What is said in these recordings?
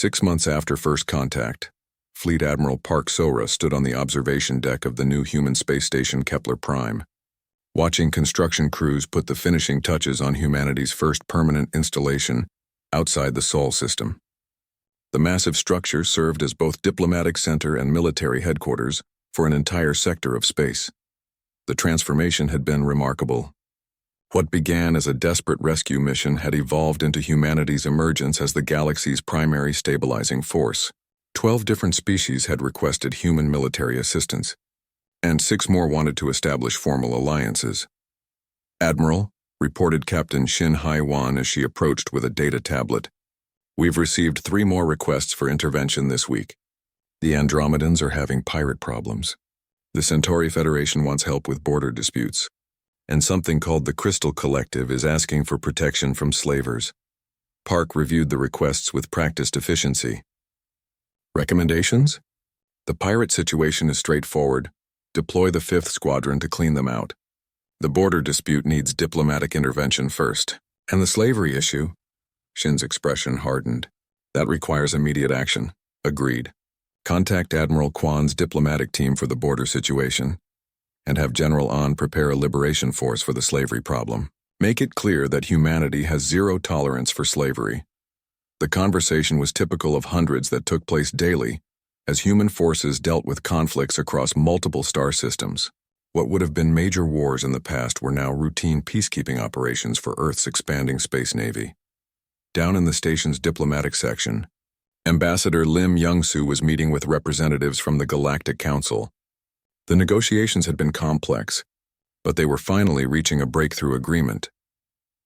6 months after first contact, Fleet Admiral Park Sora stood on the observation deck of the new human space station Kepler Prime, watching construction crews put the finishing touches on humanity's first permanent installation outside the Sol system. The massive structure served as both diplomatic center and military headquarters for an entire sector of space. The transformation had been remarkable. What began as a desperate rescue mission had evolved into humanity's emergence as the galaxy's primary stabilizing force. 12 different species had requested human military assistance, and 6 more wanted to establish formal alliances. "Admiral," reported Captain Shin Hai-wan as she approached with a data tablet, "we've received 3 more requests for intervention this week. The Andromedans are having pirate problems. The Centauri Federation wants help with border disputes, and something called the Crystal Collective is asking for protection from slavers." Park reviewed the requests with practiced efficiency. Recommendations? The pirate situation is straightforward. Deploy the 5th Squadron to clean them out. The border dispute needs diplomatic intervention first. And the slavery issue? Shin's expression hardened. That requires immediate action. Agreed. Contact Admiral Kwan's diplomatic team for the border situation, and have General An prepare a liberation force for the slavery problem. Make it clear that humanity has zero tolerance for slavery. The conversation was typical of hundreds that took place daily as human forces dealt with conflicts across multiple star systems. What would have been major wars in the past were now routine peacekeeping operations for Earth's expanding space navy. Down in the station's diplomatic section, Ambassador Lim Young-soo was meeting with representatives from the Galactic Council. The negotiations had been complex, but they were finally reaching a breakthrough agreement.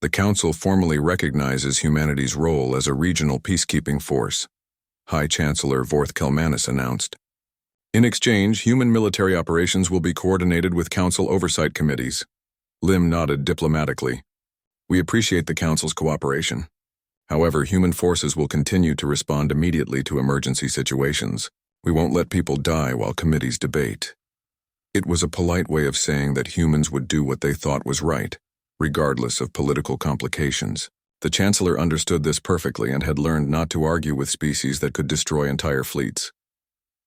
The Council formally recognizes humanity's role as a regional peacekeeping force, High Chancellor Vorth Kelmanis announced. In exchange, human military operations will be coordinated with Council oversight committees. Lim nodded diplomatically. "We appreciate the Council's cooperation. However, human forces will continue to respond immediately to emergency situations. We won't let people die while committees debate." It was a polite way of saying that humans would do what they thought was right, regardless of political complications. The Chancellor understood this perfectly and had learned not to argue with species that could destroy entire fleets.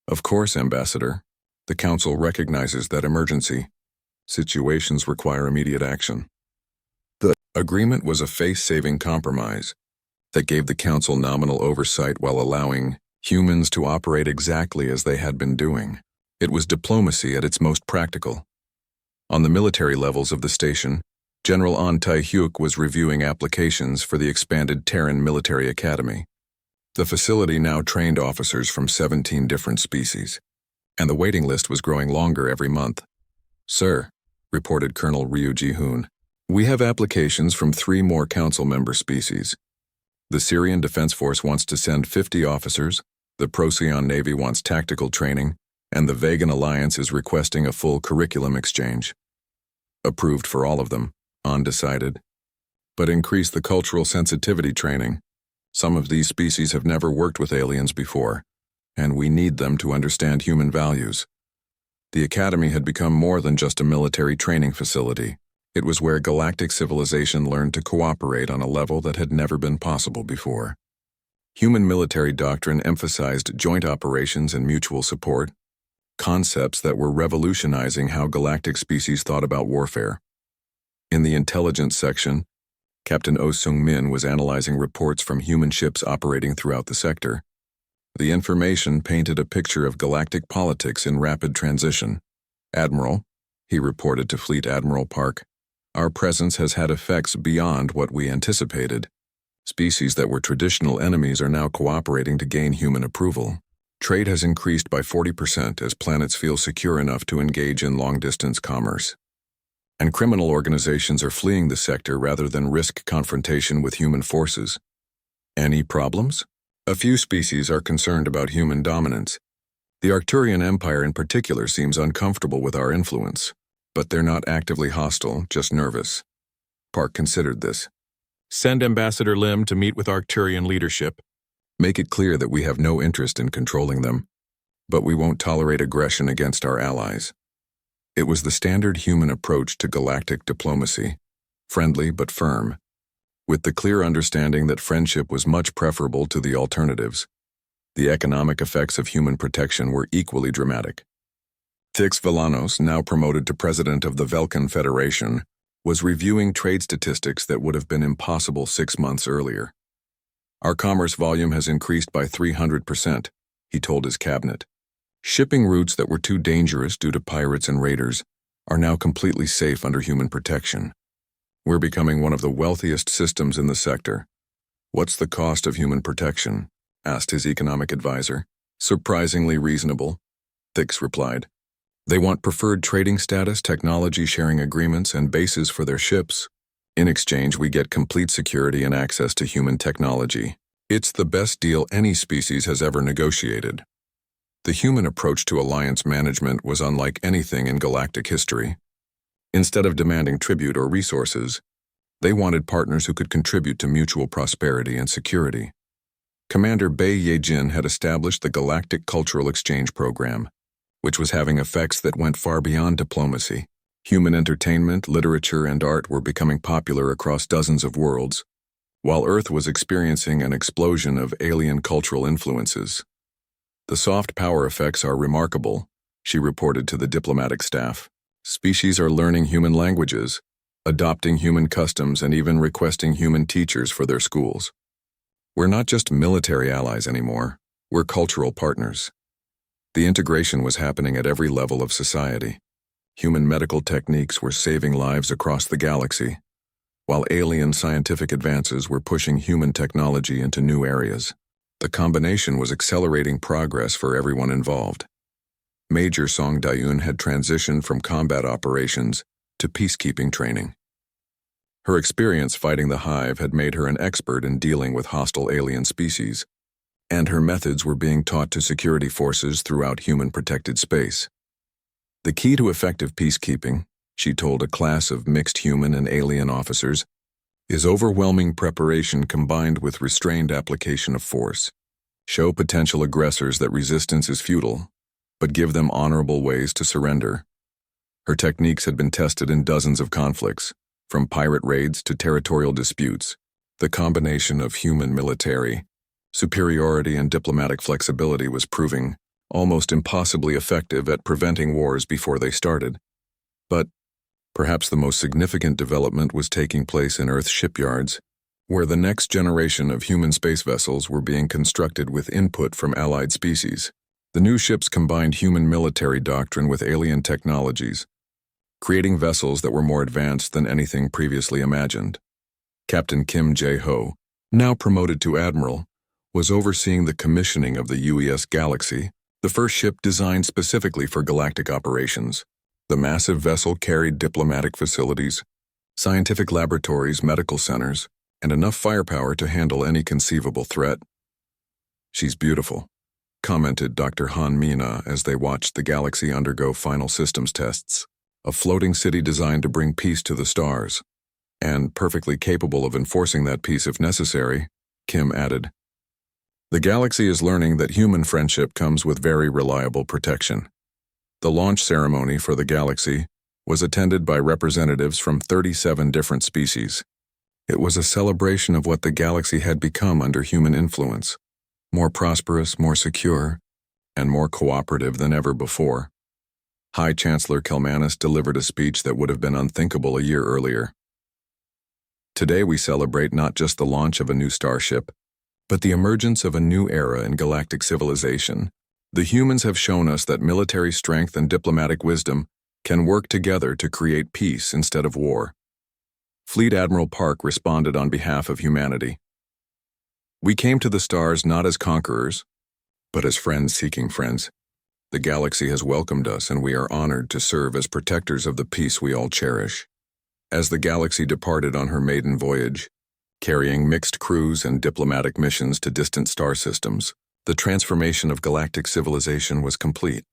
"Of course, Ambassador. The Council recognizes that emergency situations require immediate action." The agreement was a face-saving compromise that gave the Council nominal oversight while allowing humans to operate exactly as they had been doing. It was diplomacy at its most practical. On the military levels of the station, General An Tai-hyuk was reviewing applications for the expanded Terran Military Academy. The facility now trained officers from 17 different species, and the waiting list was growing longer every month. "Sir," reported Colonel Ryu Ji-hoon, "we have applications from 3 more council member species. The Syrian Defense Force wants to send 50 officers, the Procyon Navy wants tactical training, and the Vegan Alliance is requesting a full curriculum exchange." Approved for all of them, An decided. But increase the cultural sensitivity training. Some of these species have never worked with aliens before, and we need them to understand human values. The Academy had become more than just a military training facility. It was where galactic civilization learned to cooperate on a level that had never been possible before. Human military doctrine emphasized joint operations and mutual support, concepts that were revolutionizing how galactic species thought about warfare. In the intelligence section, Captain Oh Sung-min was analyzing reports from human ships operating throughout the sector. The information painted a picture of galactic politics in rapid transition. "Admiral," he reported to Fleet Admiral Park, "our presence has had effects beyond what we anticipated. Species that were traditional enemies are now cooperating to gain human approval. Trade has increased by 40% as planets feel secure enough to engage in long-distance commerce. And criminal organizations are fleeing the sector rather than risk confrontation with human forces. Any problems? A few species are concerned about human dominance. The Arcturian Empire in particular seems uncomfortable with our influence, but they're not actively hostile, just nervous." Park considered this. "Send Ambassador Lim to meet with Arcturian leadership. Make it clear that we have no interest in controlling them, but we won't tolerate aggression against our allies." It was the standard human approach to galactic diplomacy, friendly but firm, with the clear understanding that friendship was much preferable to the alternatives. The economic effects of human protection were equally dramatic. Thix Villanos, now promoted to president of the Velkan Federation, was reviewing trade statistics that would have been impossible 6 months earlier. Our commerce volume has increased by 300%, he told his cabinet. Shipping routes that were too dangerous due to pirates and raiders are now completely safe under human protection. We're becoming one of the wealthiest systems in the sector. What's the cost of human protection? Asked his economic advisor. Surprisingly reasonable, Thix replied. They want preferred trading status, technology sharing agreements, and bases for their ships. In exchange, we get complete security and access to human technology. It's the best deal any species has ever negotiated. The human approach to alliance management was unlike anything in galactic history. Instead of demanding tribute or resources, they wanted partners who could contribute to mutual prosperity and security. Commander Bei Yejin had established the Galactic Cultural Exchange Program, which was having effects that went far beyond diplomacy. Human entertainment, literature, and art were becoming popular across dozens of worlds, while Earth was experiencing an explosion of alien cultural influences. The soft power effects are remarkable, she reported to the diplomatic staff. Species are learning human languages, adopting human customs, and even requesting human teachers for their schools. We're not just military allies anymore, we're cultural partners. The integration was happening at every level of society. Human medical techniques were saving lives across the galaxy, while alien scientific advances were pushing human technology into new areas. The combination was accelerating progress for everyone involved. Major Song Dayun had transitioned from combat operations to peacekeeping training. Her experience fighting the Hive had made her an expert in dealing with hostile alien species, and her methods were being taught to security forces throughout human-protected space. The key to effective peacekeeping, she told a class of mixed human and alien officers, is overwhelming preparation combined with restrained application of force. Show potential aggressors that resistance is futile, but give them honorable ways to surrender. Her techniques had been tested in dozens of conflicts, from pirate raids to territorial disputes. The combination of human military superiority and diplomatic flexibility was proving almost impossibly effective at preventing wars before they started. But perhaps the most significant development was taking place in Earth's shipyards, where the next generation of human space vessels were being constructed with input from allied species. The new ships combined human military doctrine with alien technologies, creating vessels that were more advanced than anything previously imagined. Captain Kim Jae-ho, now promoted to admiral, was overseeing the commissioning of the UES Galaxy, the first ship designed specifically for galactic operations. The massive vessel carried diplomatic facilities, scientific laboratories, medical centers, and enough firepower to handle any conceivable threat. She's beautiful, commented Dr. Han Mina as they watched the Galaxy undergo final systems tests. A floating city designed to bring peace to the stars, and perfectly capable of enforcing that peace if necessary, Kim added. The Galaxy is learning that human friendship comes with very reliable protection. The launch ceremony for the Galaxy was attended by representatives from 37 different species. It was a celebration of what the Galaxy had become under human influence, more prosperous, more secure, and more cooperative than ever before. High Chancellor Kelmanis delivered a speech that would have been unthinkable a year earlier. Today we celebrate not just the launch of a new starship, but the emergence of a new era in galactic civilization. The humans have shown us that military strength and diplomatic wisdom can work together to create peace instead of war. Fleet Admiral Park responded on behalf of humanity. We came to the stars not as conquerors, but as friends seeking friends. The Galaxy has welcomed us, and we are honored to serve as protectors of the peace we all cherish. As the Galaxy departed on her maiden voyage, carrying mixed crews and diplomatic missions to distant star systems, the transformation of galactic civilization was complete.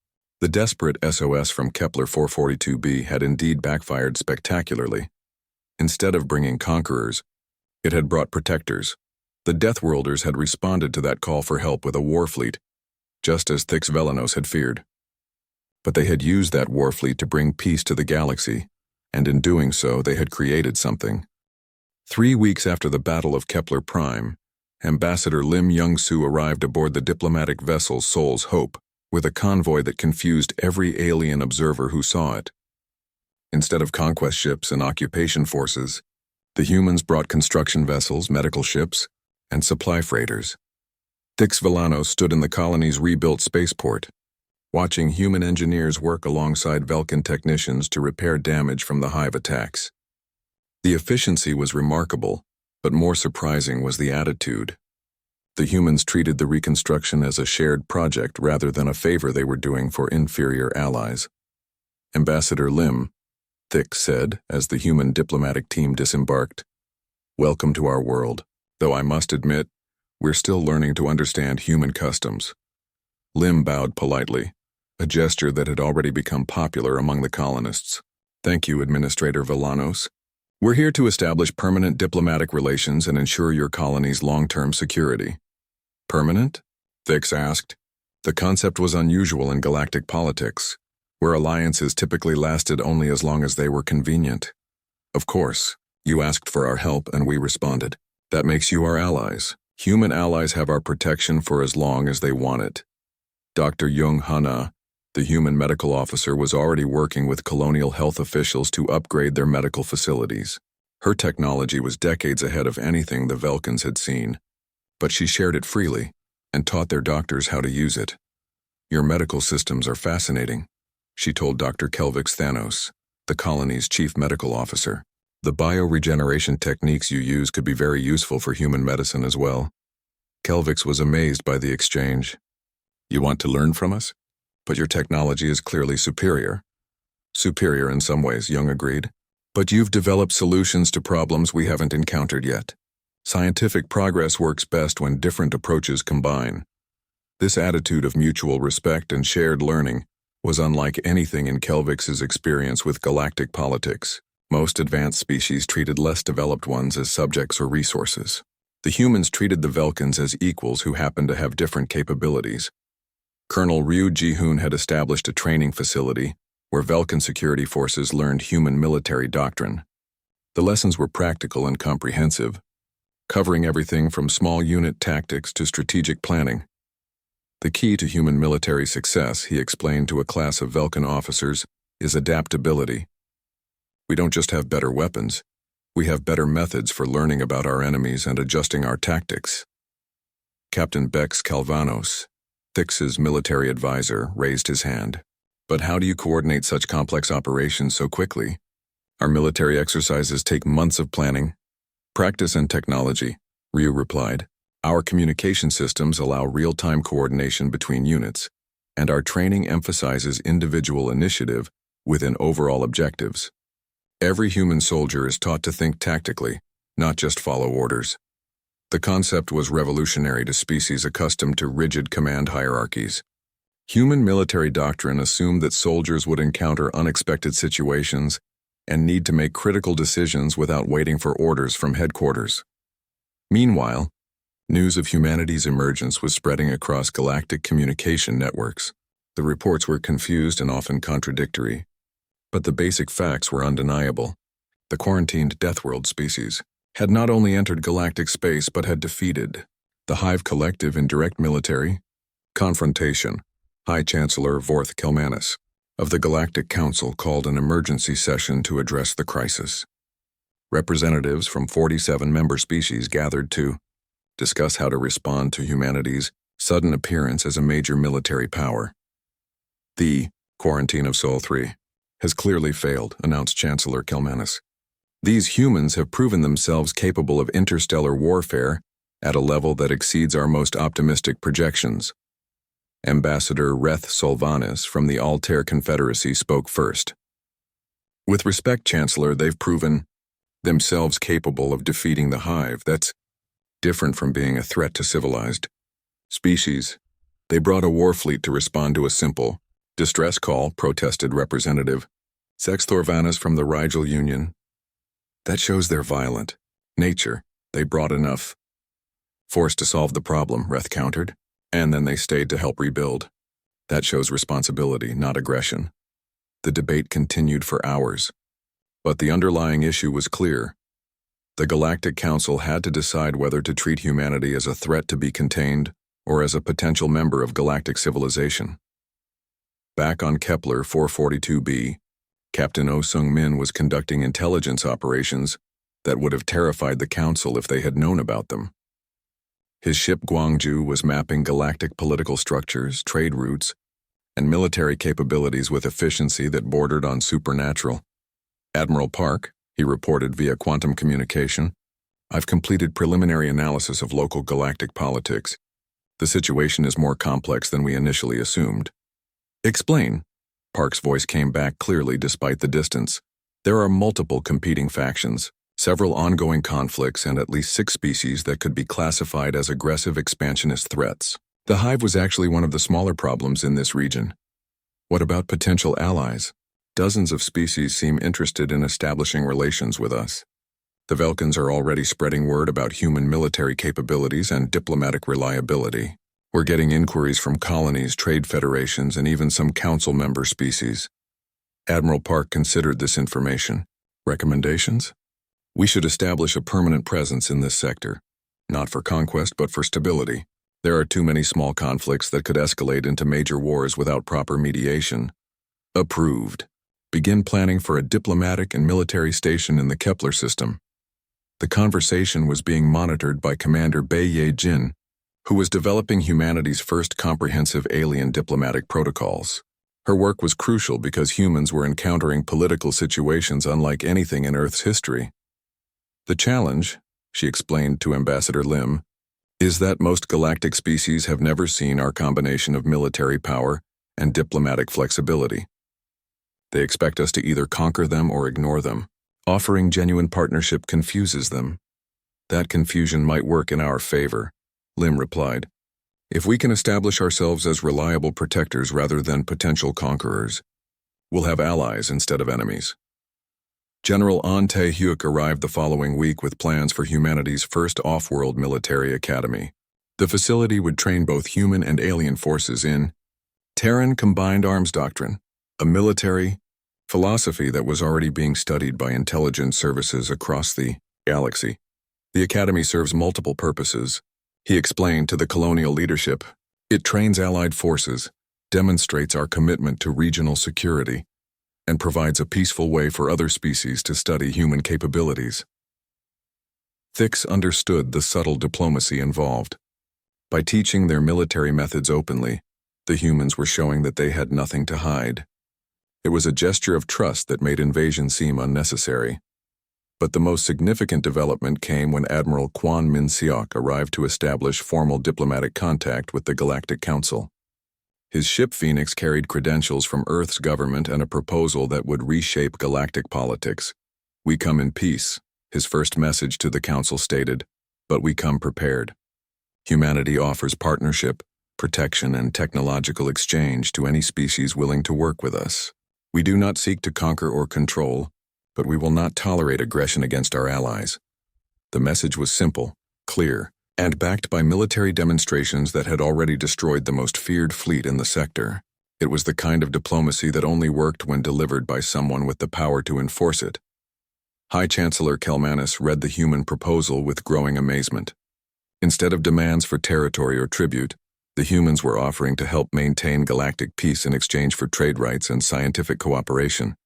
The desperate SOS from Kepler 442b had indeed backfired spectacularly. Instead of bringing conquerors, it had brought protectors. The Deathworlders had responded to that call for help with a war fleet, just as Thix Velanos had feared. But they had used that war fleet to bring peace to the Galaxy, and in doing so they had created something. 3 weeks after the Battle of Kepler Prime, Ambassador Lim Young-soo arrived aboard the diplomatic vessel Seoul's Hope with a convoy that confused every alien observer who saw it. Instead of conquest ships and occupation forces, the humans brought construction vessels, medical ships, and supply freighters. Dix Villanos stood in the colony's rebuilt spaceport, watching human engineers work alongside Velkin technicians to repair damage from the hive attacks. The efficiency was remarkable, but more surprising was the attitude. The humans treated the reconstruction as a shared project rather than a favor they were doing for inferior allies. Ambassador Lim, Thick said as the human diplomatic team disembarked, "Welcome to our world, though I must admit, we're still learning to understand human customs." Lim bowed politely, a gesture that had already become popular among the colonists. "Thank you, Administrator Villanos. We're here to establish permanent diplomatic relations and ensure your colony's long-term security." "Permanent?" Thix asked. The concept was unusual in galactic politics, where alliances typically lasted only as long as they were convenient. "Of course, you asked for our help and we responded. That makes you our allies. Human allies have our protection for as long as they want it." Dr. Jung Hana, the human medical officer, was already working with colonial health officials to upgrade their medical facilities. Her technology was decades ahead of anything the Velkins had seen, but she shared it freely and taught their doctors how to use it. "Your medical systems are fascinating," she told Dr. Kelvix Thanos, the colony's chief medical officer. "The bioregeneration techniques you use could be very useful for human medicine as well." Kelvix was amazed by the exchange. "You want to learn from us? But your technology is clearly superior." "Superior in some ways," Jung agreed. "But you've developed solutions to problems we haven't encountered yet. Scientific progress works best when different approaches combine." This attitude of mutual respect and shared learning was unlike anything in Kelvix's experience with galactic politics. Most advanced species treated less developed ones as subjects or resources. The humans treated the Velkins as equals who happened to have different capabilities. Colonel Ryu Ji-hoon had established a training facility where Velkin security forces learned human military doctrine. The lessons were practical and comprehensive, covering everything from small unit tactics to strategic planning. "The key to human military success," he explained to a class of Velkin officers, "is adaptability. We don't just have better weapons, we have better methods for learning about our enemies and adjusting our tactics." Captain Bex Calvanos, Thix's military advisor, raised his hand. "But how do you coordinate such complex operations so quickly? Our military exercises take months of planning." "Practice and technology," Ryu replied. "Our communication systems allow real-time coordination between units, and our training emphasizes individual initiative within overall objectives. Every human soldier is taught to think tactically, not just follow orders." The concept was revolutionary to species accustomed to rigid command hierarchies. Human military doctrine assumed that soldiers would encounter unexpected situations and need to make critical decisions without waiting for orders from headquarters. Meanwhile, news of humanity's emergence was spreading across galactic communication networks. The reports were confused and often contradictory, but the basic facts were undeniable. The quarantined Deathworld species had not only entered galactic space but had defeated the Hive Collective in direct military confrontation. High Chancellor Vorth Kelmanis of the Galactic Council called an emergency session to address the crisis. Representatives from 47 member species gathered to discuss how to respond to humanity's sudden appearance as a major military power. "The quarantine of Sol 3 has clearly failed," announced Chancellor Kelmanis. "These humans have proven themselves capable of interstellar warfare at a level that exceeds our most optimistic projections." Ambassador Reth Solvanis from the Altair Confederacy spoke first. "With respect, Chancellor, they've proven themselves capable of defeating the Hive. That's different from being a threat to civilized species. They brought a war fleet to respond to a simple distress call," protested Representative Sex Thorvanis from the Rigel Union. "That shows their violent nature. They brought enough force to solve the problem," Reth countered, "and then they stayed to help rebuild. That shows responsibility, not aggression." The debate continued for hours, but the underlying issue was clear. The Galactic Council had to decide whether to treat humanity as a threat to be contained or as a potential member of galactic civilization. Back on Kepler 442b, Captain Oh Sung-min was conducting intelligence operations that would have terrified the Council if they had known about them. His ship Gwangju was mapping galactic political structures, trade routes, and military capabilities with efficiency that bordered on supernatural. "Admiral Park," he reported via quantum communication, "I've completed preliminary analysis of local galactic politics. The situation is more complex than we initially assumed." "Explain." Park's voice came back clearly despite the distance. "There are multiple competing factions, several ongoing conflicts, and at least 6 species that could be classified as aggressive expansionist threats. The hive was actually one of the smaller problems in this region. What about potential allies? Dozens of species seem interested in establishing relations with us. The Velkans are already spreading word about human military capabilities and diplomatic reliability. We're getting inquiries from colonies, trade federations, and even some council member species." Admiral Park considered this information. "Recommendations? We should establish a permanent presence in this sector, not for conquest but for stability. There are too many small conflicts that could escalate into major wars without proper mediation." "Approved. Begin planning for a diplomatic and military station in the Kepler system." The conversation was being monitored by Commander Bai Ye-jin, who was developing humanity's first comprehensive alien diplomatic protocols. Her work was crucial because humans were encountering political situations unlike anything in Earth's history. "The challenge," she explained to Ambassador Lim, "is that most galactic species have never seen our combination of military power and diplomatic flexibility. They expect us to either conquer them or ignore them. Offering genuine partnership confuses them." "That confusion might work in our favor," Lim replied. "If we can establish ourselves as reliable protectors rather than potential conquerors, we'll have allies instead of enemies." General An Tae-hyuk arrived the following week with plans for humanity's first off-world military academy. The facility would train both human and alien forces in Terran Combined Arms Doctrine, a military philosophy that was already being studied by intelligence services across the galaxy. "The academy serves multiple purposes," he explained to the colonial leadership. "It trains allied forces, demonstrates our commitment to regional security, and provides a peaceful way for other species to study human capabilities." Thix understood the subtle diplomacy involved. By teaching their military methods openly, the humans were showing that they had nothing to hide. It was a gesture of trust that made invasion seem unnecessary. But the most significant development came when Admiral Kwon Min-seok arrived to establish formal diplomatic contact with the Galactic Council. His ship Phoenix carried credentials from Earth's government and a proposal that would reshape galactic politics. "We come in peace," his first message to the Council stated, "but we come prepared. Humanity offers partnership, protection, and technological exchange to any species willing to work with us. We do not seek to conquer or control, but we will not tolerate aggression against our allies." The message was simple, clear, and backed by military demonstrations that had already destroyed the most feared fleet in the sector. It was the kind of diplomacy that only worked when delivered by someone with the power to enforce it. High Chancellor Kelmanis read the human proposal with growing amazement. Instead of demands for territory or tribute, the humans were offering to help maintain galactic peace in exchange for trade rights and scientific cooperation.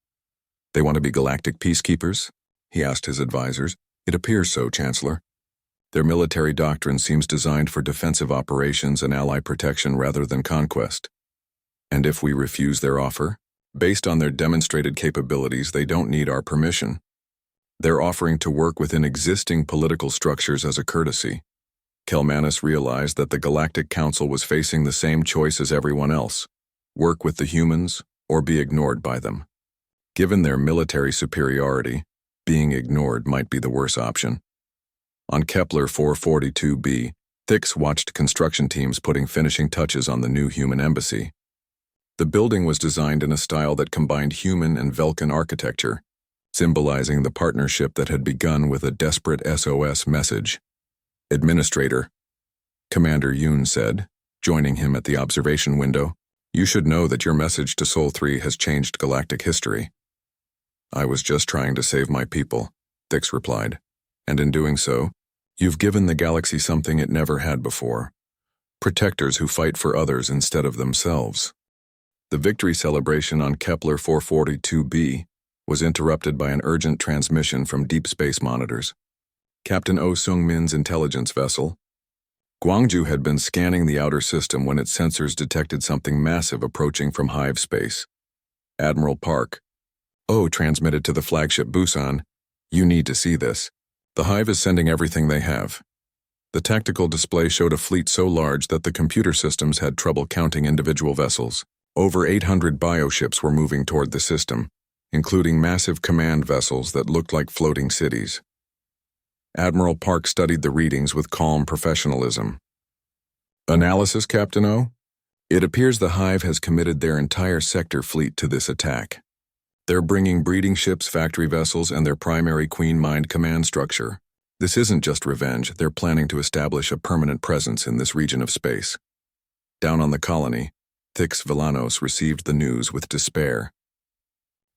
"They want to be galactic peacekeepers?" he asked his advisors. "It appears so, Chancellor. Their military doctrine seems designed for defensive operations and ally protection rather than conquest. And if we refuse their offer? Based on their demonstrated capabilities, they don't need our permission. They're offering to work within existing political structures as a courtesy." Kelmanis realized that the Galactic Council was facing the same choice as everyone else: work with the humans or be ignored by them. Given their military superiority, being ignored might be the worst option. On Kepler 442b, Thix watched construction teams putting finishing touches on the new human embassy. The building was designed in a style that combined human and Velkan architecture, symbolizing the partnership that had begun with a desperate SOS message. "Administrator," Commander Yoon said, joining him at the observation window, "you should know that your message to Sol 3 has changed galactic history." "I was just trying to save my people," Thix replied. And in doing so, you've given the galaxy something it never had before. Protectors who fight for others instead of themselves. The victory celebration on Kepler 442b was interrupted by an urgent transmission from deep space monitors. Captain Oh Sung-min's intelligence vessel, Gwangju, had been scanning the outer system when its sensors detected something massive approaching from hive space. Admiral Park, Oh transmitted to the flagship Busan, "You need to see this. The hive is sending everything they have." The tactical display showed a fleet so large that the computer systems had trouble counting individual vessels. Over 800 bioships were moving toward the system, including massive command vessels that looked like floating cities. Admiral Park studied the readings with calm professionalism. "Analysis, Captain O? It appears the hive has committed their entire sector fleet to this attack. They're bringing breeding ships, factory vessels, and their primary Queen Mind command structure. This isn't just revenge, they're planning to establish a permanent presence in this region of space." Down on the colony, Thix Villanos received the news with despair.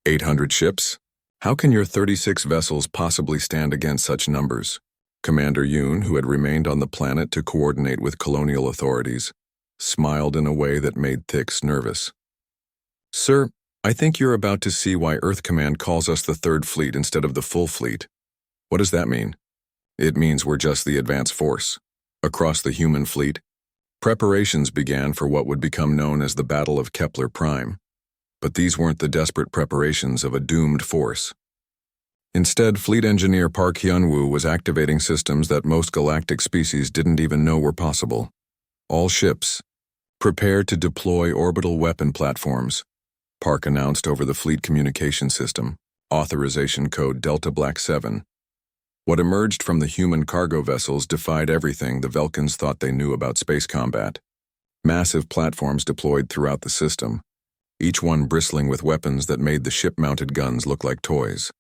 800 ships? How can your 36 vessels possibly stand against such numbers? Commander Yoon, who had remained on the planet to coordinate with colonial authorities, smiled in a way that made Thix nervous. "Sir, I think you're about to see why Earth Command calls us the Third Fleet instead of the full fleet. What does that mean?" "It means we're just the advance force." Across the human fleet, preparations began for what would become known as the Battle of Kepler Prime. But these weren't the desperate preparations of a doomed force. Instead, Fleet Engineer Park Hyun-woo was activating systems that most galactic species didn't even know were possible. "All ships, prepare to deploy orbital weapon platforms," Park announced over the fleet communication system, authorization code Delta Black 7. What emerged from the human cargo vessels defied everything the Velkans thought they knew about space combat. Massive platforms deployed throughout the system, each one bristling with weapons that made the ship-mounted guns look like toys.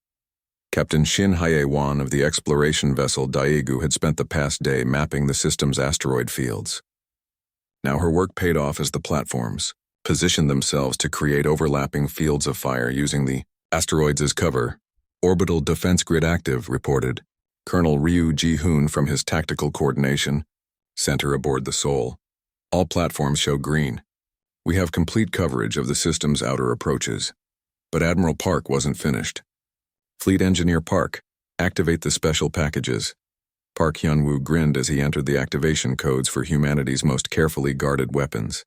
Captain Shin Hye-won of the exploration vessel Daegu had spent the past day mapping the system's asteroid fields. Now her work paid off as the platforms positioned themselves to create overlapping fields of fire using the asteroids as cover. "Orbital defense grid active," reported Colonel Ryu Ji-hoon from his tactical coordination center aboard the Seoul. "All platforms show green. We have complete coverage of the system's outer approaches." But Admiral Park wasn't finished. "Fleet Engineer Park, activate the special packages." Park Hyun-woo grinned as he entered the activation codes for humanity's most carefully guarded weapons.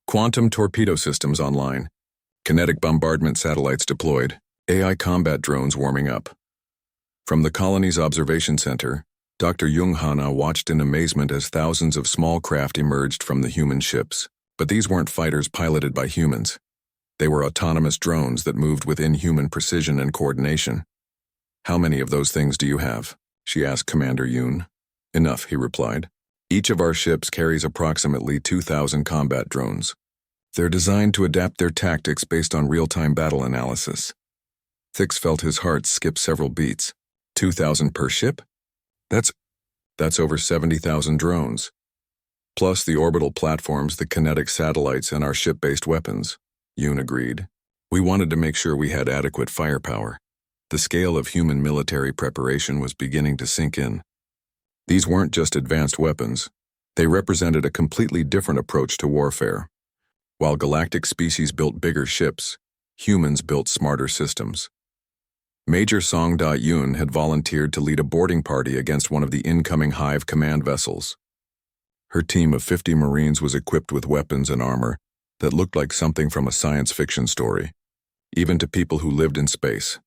"Quantum torpedo systems online. Kinetic bombardment satellites deployed. AI combat drones warming up." From the colony's observation center, Dr. Jung-hana watched in amazement as thousands of small craft emerged from the human ships. But these weren't fighters piloted by humans. They were autonomous drones that moved with inhuman precision and coordination. "How many of those things do you have?" she asked Commander Yoon. "Enough," he replied. "Each of our ships carries approximately 2,000 combat drones. They're designed to adapt their tactics based on real-time battle analysis." Thix felt his heart skip several beats. 2,000 per ship? That's over 70,000 drones. Plus the orbital platforms, the kinetic satellites, and our ship-based weapons, Yoon agreed. "We wanted to make sure we had adequate firepower." The scale of human military preparation was beginning to sink in. These weren't just advanced weapons. They represented a completely different approach to warfare. While galactic species built bigger ships, humans built smarter systems. Major Song Da-yoon had volunteered to lead a boarding party against one of the incoming Hive command vessels. Her team of 50 Marines was equipped with weapons and armor that looked like something from a science fiction story, even to people who lived in space.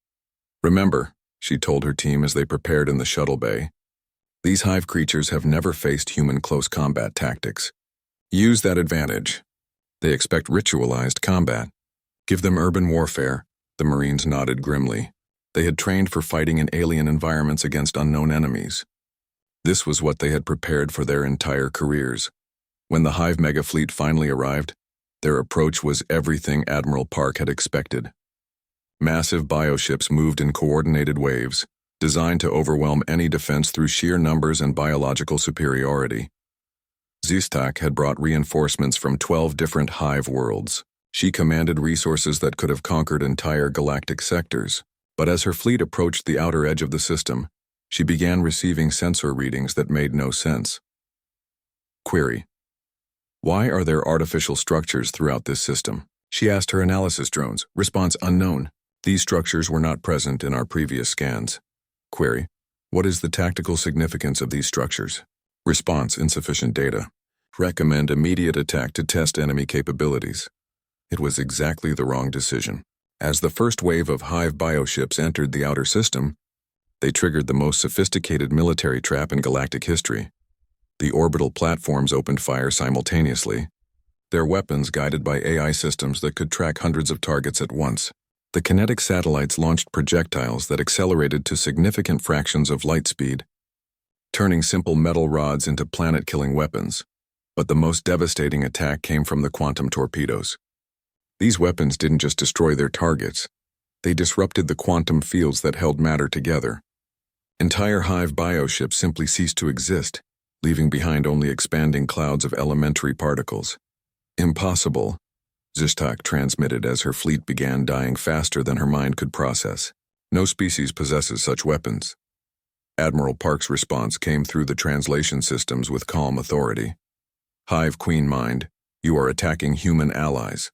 "Remember," she told her team as they prepared in the shuttle bay, "these Hive creatures have never faced human close combat tactics. Use that advantage. They expect ritualized combat. Give them urban warfare." The Marines nodded grimly. They had trained for fighting in alien environments against unknown enemies. This was what they had prepared for their entire careers. When the Hive mega fleet finally arrived, their approach was everything Admiral Park had expected. Massive bioships moved in coordinated waves, designed to overwhelm any defense through sheer numbers and biological superiority. Zistak had brought reinforcements from 12 different Hive worlds. She commanded resources that could have conquered entire galactic sectors. But as her fleet approached the outer edge of the system, She began receiving sensor readings that made no sense. Query: why are there artificial structures throughout this system? She asked her analysis drones. Response: unknown. These structures were not present in our previous scans. Query: what is the tactical significance of these structures? Response: insufficient data. Recommend immediate attack to test enemy capabilities. It was exactly the wrong decision. As the first wave of Hive bioships entered the outer system, they triggered the most sophisticated military trap in galactic history. The orbital platforms opened fire simultaneously, their weapons guided by AI systems that could track hundreds of targets at once. The kinetic satellites launched projectiles that accelerated to significant fractions of light speed, turning simple metal rods into planet-killing weapons. But the most devastating attack came from the quantum torpedoes. These weapons didn't just destroy their targets, they disrupted the quantum fields that held matter together. Entire Hive bioships simply ceased to exist, leaving behind only expanding clouds of elementary particles. Impossible, Zistak transmitted as her fleet began dying faster than her mind could process. No species possesses such weapons. Admiral Park's response came through the translation systems with calm authority. Hive Queen Mind, you are attacking human allies.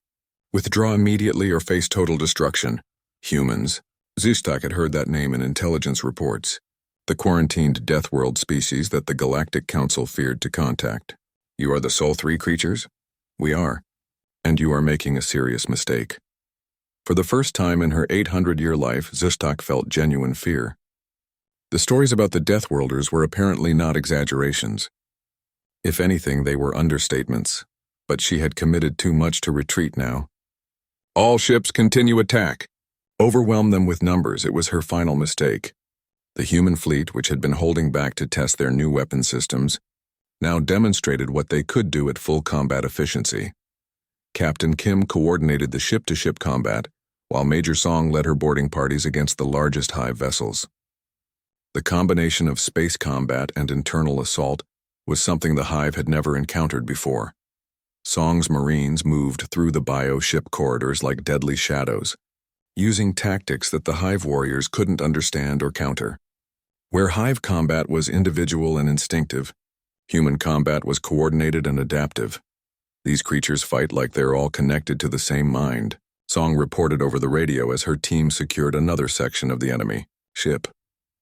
Withdraw immediately or face total destruction. Humans. Zistak had heard that name in intelligence reports. The quarantined Deathworld species that the Galactic Council feared to contact. You are the Sol 3 creatures? We are. And you are making a serious mistake. For the first time in her 800-year life, Zistak felt genuine fear. The stories about the Deathworlders were apparently not exaggerations. If anything, they were understatements. But she had committed too much to retreat now. All ships continue attack. Overwhelm them with numbers. It was her final mistake. The human fleet, which had been holding back to test their new weapon systems, now demonstrated what they could do at full combat efficiency. Captain Kim coordinated the ship-to-ship combat, while Major Song led her boarding parties against the largest Hive vessels. The combination of space combat and internal assault was something the Hive had never encountered before. Song's Marines moved through the bio-ship corridors like deadly shadows, using tactics that the Hive warriors couldn't understand or counter. Where Hive combat was individual and instinctive, human combat was coordinated and adaptive. These creatures fight like they're all connected to the same mind. Song reported over the radio as her team secured another section of the enemy ship.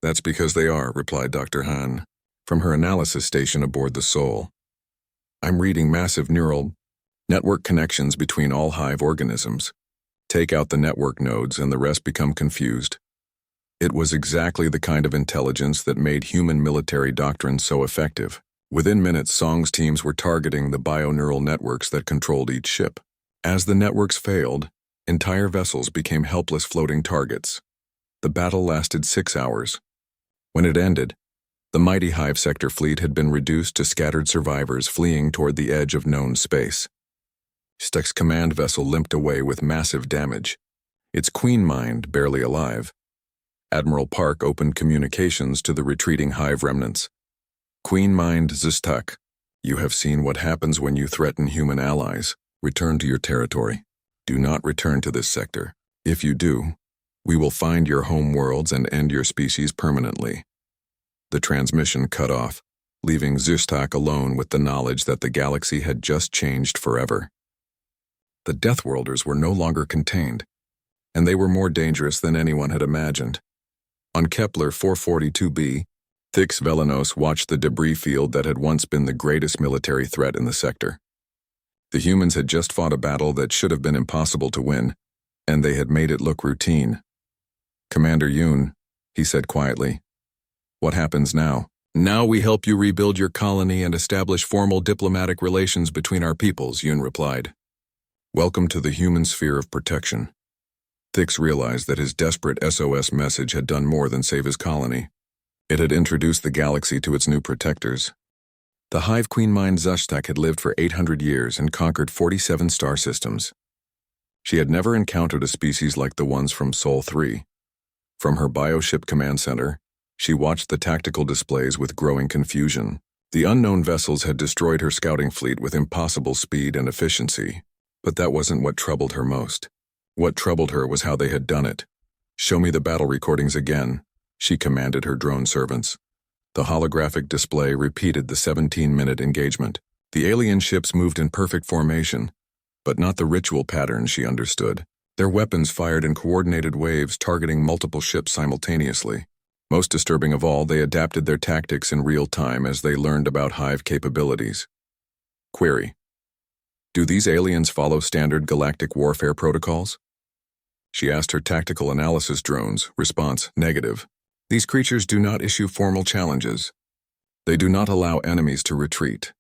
That's because they are, replied Dr. Han, from her analysis station aboard the Sol. I'm reading massive neural network connections between all Hive organisms. Take out the network nodes and the rest become confused. It was exactly the kind of intelligence that made human military doctrine so effective. Within minutes, Song's teams were targeting the bioneural networks that controlled each ship. As the networks failed, entire vessels became helpless floating targets. The battle lasted 6 hours. When it ended, the mighty Hive sector fleet had been reduced to scattered survivors fleeing toward the edge of known space. Stuck's command vessel limped away with massive damage, its Queen Mind barely alive. Admiral Park opened communications to the retreating Hive remnants. Queen Mind Zistak, you have seen what happens when you threaten human allies. Return to your territory. Do not return to this sector. If you do, we will find your home worlds and end your species permanently. The transmission cut off, leaving Zistak alone with the knowledge that the galaxy had just changed forever. The Deathworlders were no longer contained, and they were more dangerous than anyone had imagined. On Kepler 442b, Thix Velenos watched the debris field that had once been the greatest military threat in the sector. The humans had just fought a battle that should have been impossible to win, and they had made it look routine. Commander Yoon, he said quietly, what happens now? Now we help you rebuild your colony and establish formal diplomatic relations between our peoples, Yoon replied. Welcome to the human sphere of protection. Thix realized that his desperate SOS message had done more than save his colony. It had introduced the galaxy to its new protectors. The Hive Queen Mind Zashtak had lived for 800 years and conquered 47 star systems. She had never encountered a species like the ones from Sol 3. From her bioship command center, she watched the tactical displays with growing confusion. The unknown vessels had destroyed her scouting fleet with impossible speed and efficiency. But that wasn't what troubled her most. What troubled her was how they had done it. Show me the battle recordings again, she commanded her drone servants. The holographic display repeated the 17-minute engagement. The alien ships moved in perfect formation, but not the ritual pattern she understood. Their weapons fired in coordinated waves, targeting multiple ships simultaneously. Most disturbing of all, they adapted their tactics in real time as they learned about Hive capabilities. Query: do these aliens follow standard galactic warfare protocols? She asked her tactical analysis drones. Response: negative. These creatures do not issue formal challenges. They do not allow enemies to retreat.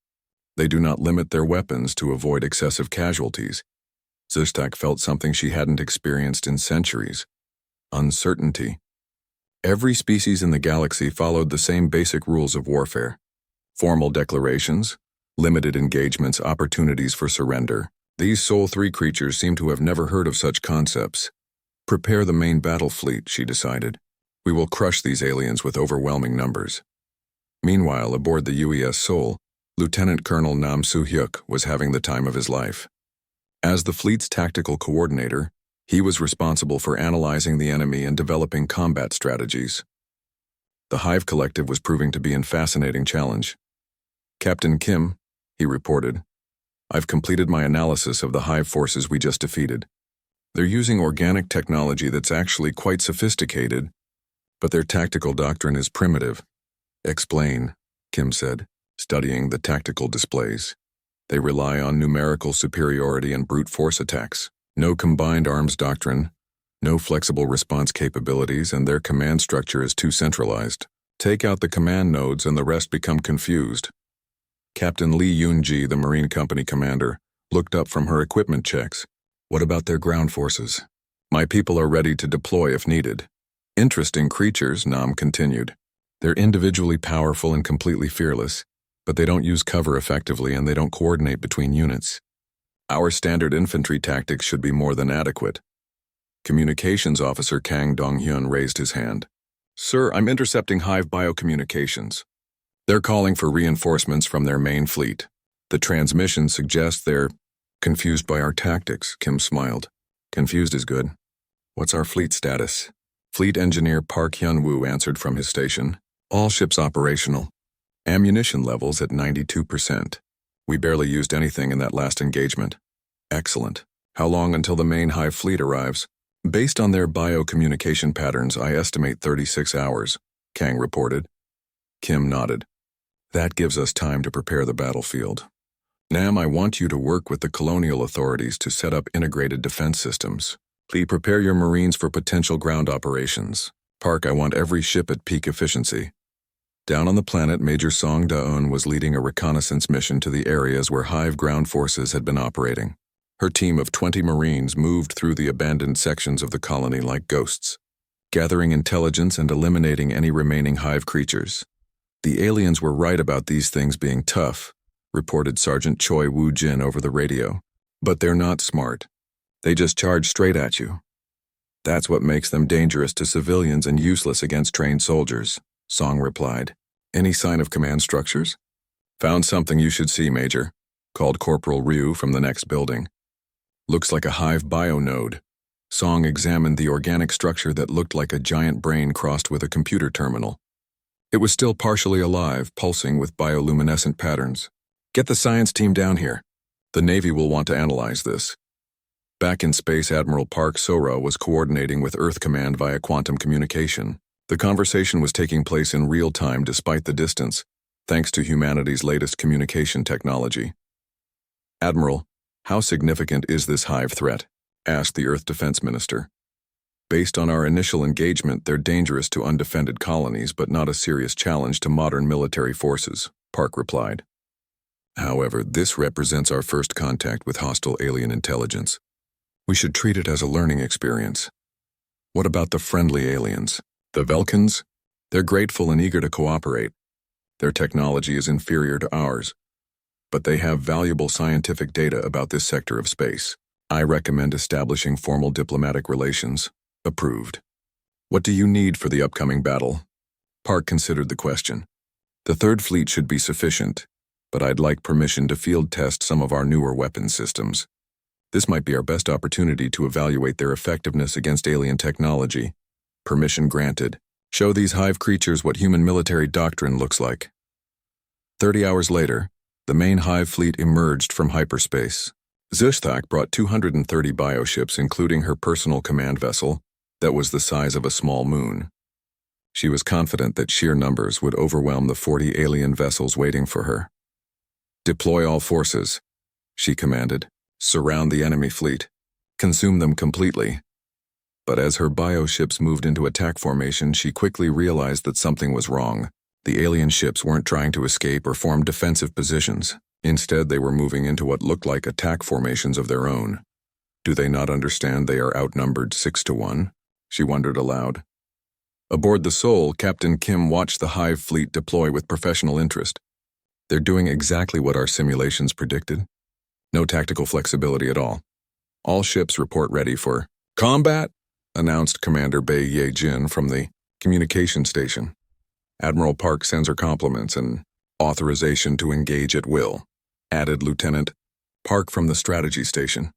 They do not limit their weapons to avoid excessive casualties. Zustak felt something she hadn't experienced in centuries: uncertainty. Every species in the galaxy followed the same basic rules of warfare: formal declarations, limited engagements, opportunities for surrender. These Sol 3 creatures seemed to have never heard of such concepts. Prepare the main battle fleet, she decided. We will crush these aliens with overwhelming numbers. Meanwhile, aboard the UES Sol, Lieutenant Colonel Nam Soo-hyuk was having the time of his life. As the fleet's tactical coordinator, he was responsible for analyzing the enemy and developing combat strategies. The Hive Collective was proving to be a fascinating challenge. Captain Kim, he reported, I've completed my analysis of the Hive forces we just defeated. They're using organic technology that's actually quite sophisticated, but their tactical doctrine is primitive. Explain, Kim said, studying the tactical displays. They rely on numerical superiority and brute force attacks. No combined arms doctrine, no flexible response capabilities, and their command structure is too centralized. Take out the command nodes and the rest become confused. Captain Lee Yoon-ji, the Marine Company commander, looked up from her equipment checks. What about their ground forces? My people are ready to deploy if needed. Interesting creatures, Nam continued. They're individually powerful and completely fearless, but they don't use cover effectively and they don't coordinate between units. Our standard infantry tactics should be more than adequate. Communications Officer Kang Dong-hyun raised his hand. Sir, I'm intercepting Hive biocommunications. They're calling for reinforcements from their main fleet. The transmission suggests they're confused by our tactics, Kim smiled. Confused is good. What's our fleet status? Fleet Engineer Park Hyun-woo answered from his station. All ships operational. Ammunition levels at 92%. We barely used anything in that last engagement. Excellent. How long until the main Hive fleet arrives? Based on their biocommunication patterns, I estimate 36 hours, Kang reported. Kim nodded. That gives us time to prepare the battlefield. Nam, I want you to work with the colonial authorities to set up integrated defense systems. Please prepare your Marines for potential ground operations. Park, I want every ship at peak efficiency. Down on the planet, Major Song Da-eun was leading a reconnaissance mission to the areas where Hive ground forces had been operating. Her team of 20 Marines moved through the abandoned sections of the colony like ghosts, gathering intelligence and eliminating any remaining Hive creatures. The aliens were right about these things being tough, reported Sergeant Choi Woo-jin over the radio. But they're not smart. They just charge straight at you. That's what makes them dangerous to civilians and useless against trained soldiers, Song replied. Any sign of command structures? Found something you should see, Major, called Corporal Ryu from the next building. Looks like a Hive bio node. Song examined the organic structure that looked like a giant brain crossed with a computer terminal. It was still partially alive, pulsing with bioluminescent patterns. Get the science team down here. The Navy will want to analyze this. Back in space, Admiral Park Sora was coordinating with Earth Command via quantum communication. The conversation was taking place in real time despite the distance, thanks to humanity's latest communication technology. Admiral, how significant is this Hive threat? Asked the Earth Defense Minister. Based on our initial engagement, they're dangerous to undefended colonies, but not a serious challenge to modern military forces, Park replied. However, this represents our first contact with hostile alien intelligence. We should treat it as a learning experience. What about the friendly aliens? The Velkans? They're grateful and eager to cooperate. Their technology is inferior to ours, but they have valuable scientific data about this sector of space. I recommend establishing formal diplomatic relations. Approved. What do you need for the upcoming battle? Park considered the question. The Third Fleet should be sufficient, but I'd like permission to field test some of our newer weapon systems. This might be our best opportunity to evaluate their effectiveness against alien technology. Permission granted, Show these hive creatures what human military doctrine looks like. 30 hours later, the main hive fleet emerged from hyperspace. Zysthak brought 230 bioships, including her personal command vessel, that was the size of a small moon. She was confident that sheer numbers would overwhelm the 40 alien vessels waiting for her. Deploy all forces, she commanded. Surround the enemy fleet. Consume them completely. But as her bioships moved into attack formation, she quickly realized that something was wrong. The alien ships weren't trying to escape or form defensive positions. Instead, they were moving into what looked like attack formations of their own. Do they not understand they are outnumbered 6-1? She wondered aloud. Aboard the Soul, Captain Kim watched the hive fleet deploy with professional interest. They're doing exactly what our simulations predicted. No tactical flexibility at all. All ships report ready for combat, announced Commander Bai Ye-jin from the communication station. Admiral Park sends her compliments and authorization to engage at will, added Lieutenant Park from the strategy station.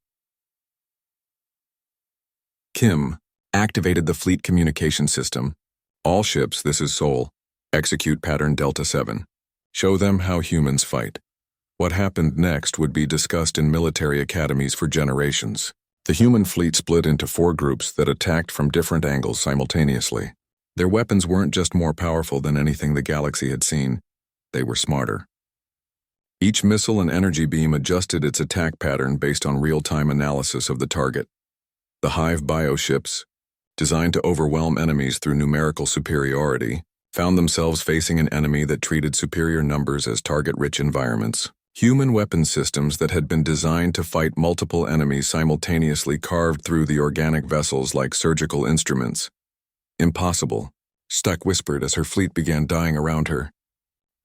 Kim activated the fleet communication system. All ships, this is Seoul, execute pattern Delta 7. Show them how humans fight. What happened next would be discussed in military academies for generations. The human fleet split into 4 groups that attacked from different angles simultaneously. Their weapons weren't just more powerful than anything the galaxy had seen, they were smarter. Each missile and energy beam adjusted its attack pattern based on real-time analysis of the target. The hive bioships, designed to overwhelm enemies through numerical superiority, found themselves facing an enemy that treated superior numbers as target-rich environments. Human weapon systems that had been designed to fight multiple enemies simultaneously carved through the organic vessels like surgical instruments. Impossible, Stuck whispered as her fleet began dying around her.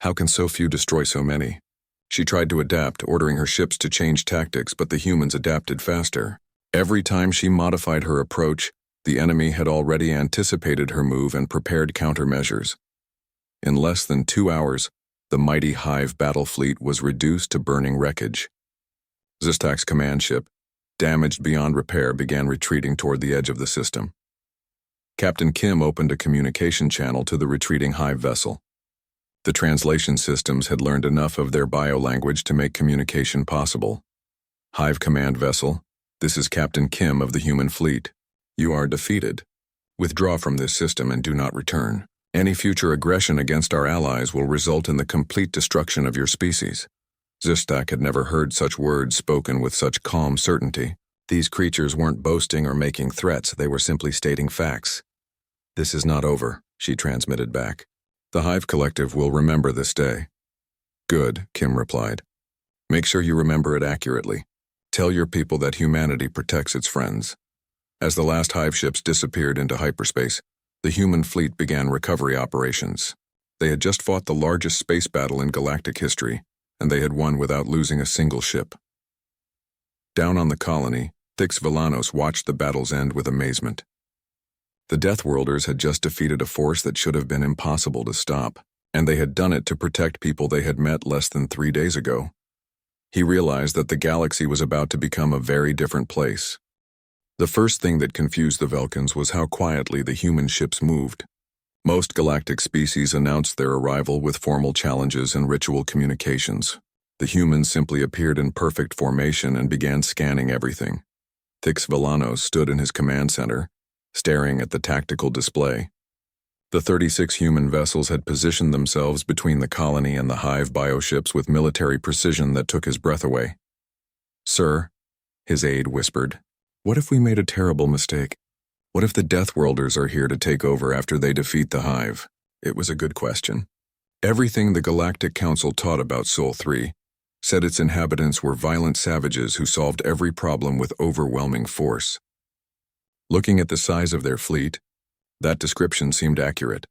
How can so few destroy so many? She tried to adapt, ordering her ships to change tactics, but the humans adapted faster. Every time she modified her approach, the enemy had already anticipated her move and prepared countermeasures. In less than 2 hours, the mighty hive battle fleet was reduced to burning wreckage. Zystak's command ship, damaged beyond repair, began retreating toward the edge of the system. Captain Kim opened a communication channel to the retreating hive vessel. The translation systems had learned enough of their biolanguage to make communication possible. Hive command vessel, this is Captain Kim of the human fleet. You are defeated. Withdraw from this system and do not return. Any future aggression against our allies will result in the complete destruction of your species. Zystak had never heard such words spoken with such calm certainty. These creatures weren't boasting or making threats, they were simply stating facts. This is not over, she transmitted back. The Hive Collective will remember this day. Good, Kim replied. Make sure you remember it accurately. Tell your people that humanity protects its friends. As the last Hive ships disappeared into hyperspace, the human fleet began recovery operations. They had just fought the largest space battle in galactic history, and they had won without losing a single ship. Down on the colony, Thix Villanos watched the battle's end with amazement. The Deathworlders had just defeated a force that should have been impossible to stop, and they had done it to protect people they had met less than 3 days ago. He realized that the galaxy was about to become a very different place. The first thing that confused the Velkans was how quietly the human ships moved. Most galactic species announced their arrival with formal challenges and ritual communications. The humans simply appeared in perfect formation and began scanning everything. Thix Villanos stood in his command center, staring at the tactical display. The 36 human vessels had positioned themselves between the colony and the hive bioships with military precision that took his breath away. Sir, his aide whispered, what if we made a terrible mistake? What if the Deathworlders are here to take over after they defeat the hive? It was a good question. Everything the Galactic Council taught about Sol 3 said its inhabitants were violent savages who solved every problem with overwhelming force. Looking at the size of their fleet, that description seemed accurate.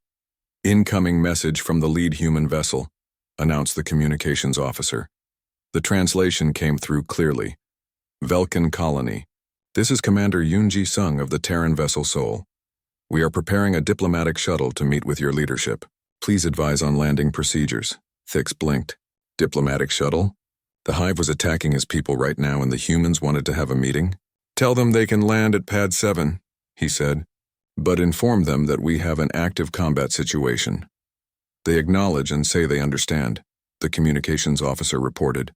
Incoming message from the lead human vessel, announced the communications officer. The translation came through clearly. Velkan Colony. This is Commander Yoonji Sung of the Terran vessel Seoul. We are preparing a diplomatic shuttle to meet with your leadership. Please advise on landing procedures. Thix blinked. Diplomatic shuttle? The hive was attacking his people right now and the humans wanted to have a meeting? Tell them they can land at Pad 7, he said. but inform them that we have an active combat situation. They acknowledge and say they understand, the communications officer reported.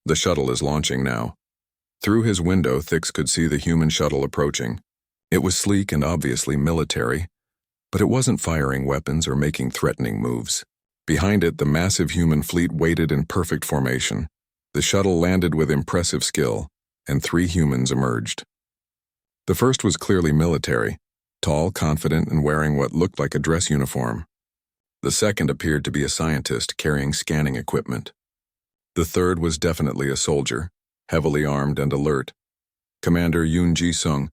The shuttle is launching now. Through his window, Thix could see the human shuttle approaching. It was sleek and obviously military, but it wasn't firing weapons or making threatening moves. Behind it, the massive human fleet waited in perfect formation. The shuttle landed with impressive skill, and 3 humans emerged. The first was clearly military, tall, confident, and wearing what looked like a dress uniform. The second appeared to be a scientist carrying scanning equipment. The third was definitely a soldier, heavily armed and alert. Commander Yoon Ji-sung,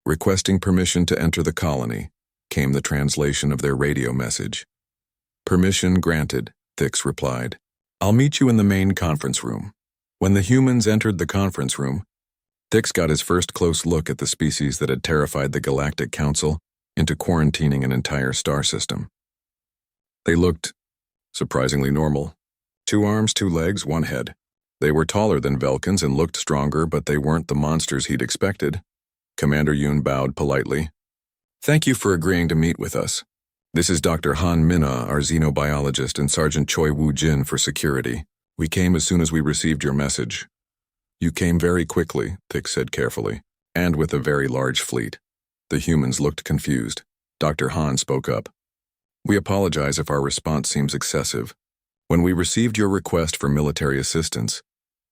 requesting permission to enter the colony, came the translation of their radio message. Permission granted, Thix replied. I'll meet you in the main conference room. When the humans entered the conference room, Thix got his first close look at the species that had terrified the Galactic Council into quarantining an entire star system. They looked surprisingly normal. 2 arms, 2 legs, 1 head. They were taller than Velkans and looked stronger, but they weren't the monsters he'd expected. Commander Yoon bowed politely. Thank you for agreeing to meet with us. This is Dr. Han Mina, our xenobiologist, and Sergeant Choi Woo-jin for security. We came as soon as we received your message. You came very quickly, Thix said carefully, and with a very large fleet. The humans looked confused. Dr. Han spoke up. We apologize if our response seems excessive. When we received your request for military assistance,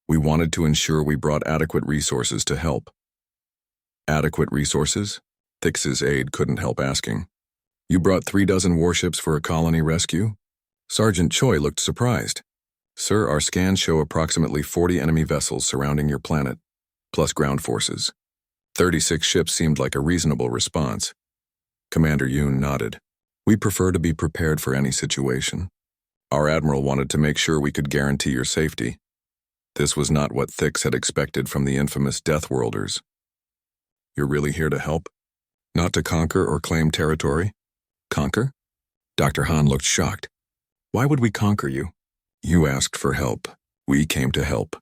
we wanted to ensure we brought adequate resources to help. Adequate resources? Thix's aide couldn't help asking. You brought 3 dozen warships for a colony rescue? Sergeant Choi looked surprised. Sir, our scans show approximately 40 enemy vessels surrounding your planet, plus ground forces. 36 ships seemed like a reasonable response. Commander Yoon nodded. We prefer to be prepared for any situation. Our admiral wanted to make sure we could guarantee your safety. This was not what Thix had expected from the infamous Deathworlders. You're really here to help? Not to conquer or claim territory? Conquer? Dr. Han looked shocked. Why would we conquer you? You asked for help. We came to help.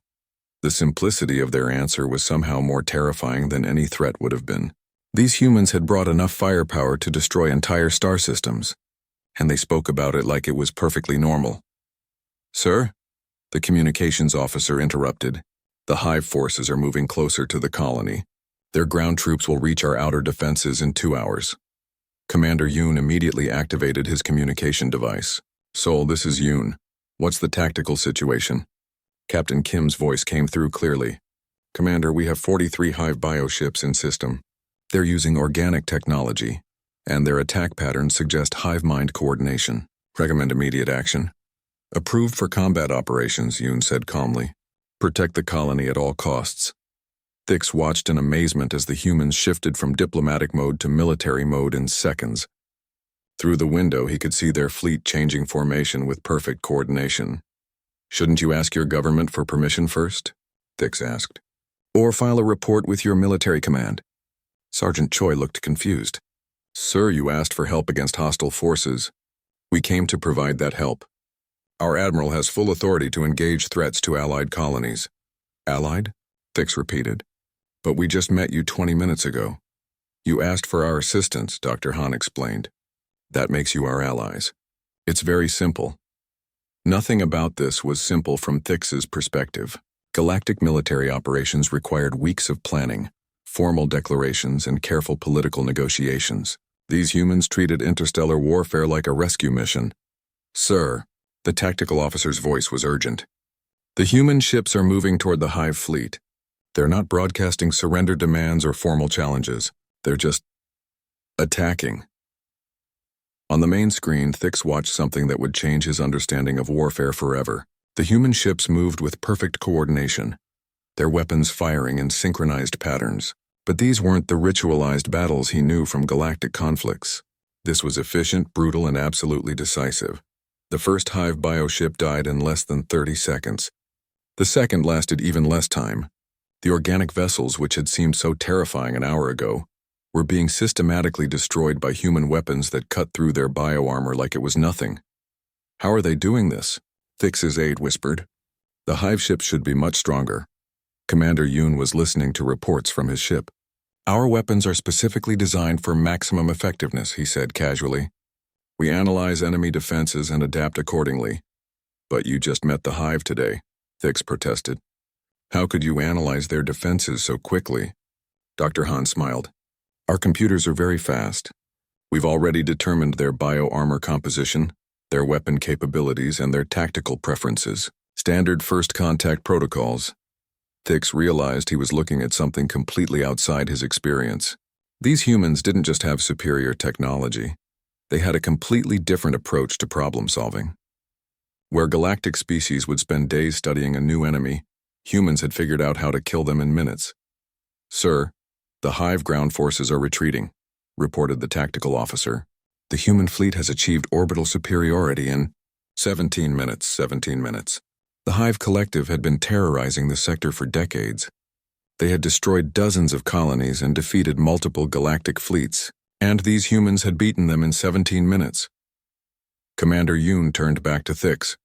The simplicity of their answer was somehow more terrifying than any threat would have been. These humans had brought enough firepower to destroy entire star systems, and they spoke about it like it was perfectly normal. Sir? The communications officer interrupted. The Hive forces are moving closer to the colony. Their ground troops will reach our outer defenses in 2 hours. Commander Yoon immediately activated his communication device. Sol, this is Yoon. What's the tactical situation? Captain Kim's voice came through clearly. Commander, we have 43 Hive bioships in system. They're using organic technology, and their attack patterns suggest hive mind coordination. Recommend immediate action. Approved for combat operations, Yoon said calmly. Protect the colony at all costs. Thix watched in amazement as the humans shifted from diplomatic mode to military mode in seconds. Through the window, he could see their fleet changing formation with perfect coordination. Shouldn't you ask your government for permission first? Thix asked. Or file a report with your military command? Sergeant Choi looked confused. Sir, you asked for help against hostile forces. We came to provide that help. Our admiral has full authority to engage threats to allied colonies. Allied? Thix repeated. But we just met you 20 minutes ago. You asked for our assistance, Dr. Han explained. That makes you our allies. It's very simple. Nothing about this was simple from Thix's perspective. Galactic military operations required weeks of planning, formal declarations, and careful political negotiations. These humans treated interstellar warfare like a rescue mission. Sir, the tactical officer's voice was urgent. The human ships are moving toward the Hive fleet. They're not broadcasting surrender demands or formal challenges. They're just attacking. On the main screen, Thix watched something that would change his understanding of warfare forever. The human ships moved with perfect coordination, their weapons firing in synchronized patterns. But these weren't the ritualized battles he knew from galactic conflicts. This was efficient, brutal, and absolutely decisive. The first Hive bioship died in less than 30 seconds. The second lasted even less time. The organic vessels, which had seemed so terrifying an hour ago, were being systematically destroyed by human weapons that cut through their bioarmor like it was nothing. How are they doing this? Thix's aide whispered. The Hive ship should be much stronger. Commander Yoon was listening to reports from his ship. Our weapons are specifically designed for maximum effectiveness, he said casually. We analyze enemy defenses and adapt accordingly. But you just met the Hive today, Thix protested. How could you analyze their defenses so quickly? Dr. Han smiled. Our computers are very fast. We've already determined their bio-armor composition, their weapon capabilities, and their tactical preferences. Standard first contact protocols. Thix realized he was looking at something completely outside his experience. These humans didn't just have superior technology. They had a completely different approach to problem solving. Where galactic species would spend days studying a new enemy, humans had figured out how to kill them in minutes. Sir, the Hive ground forces are retreating, reported the tactical officer. The human fleet has achieved orbital superiority in 17 minutes. The Hive Collective had been terrorizing the sector for decades. They had destroyed dozens of colonies and defeated multiple galactic fleets, and these humans had beaten them in 17 minutes. Commander Yoon turned back to Thix.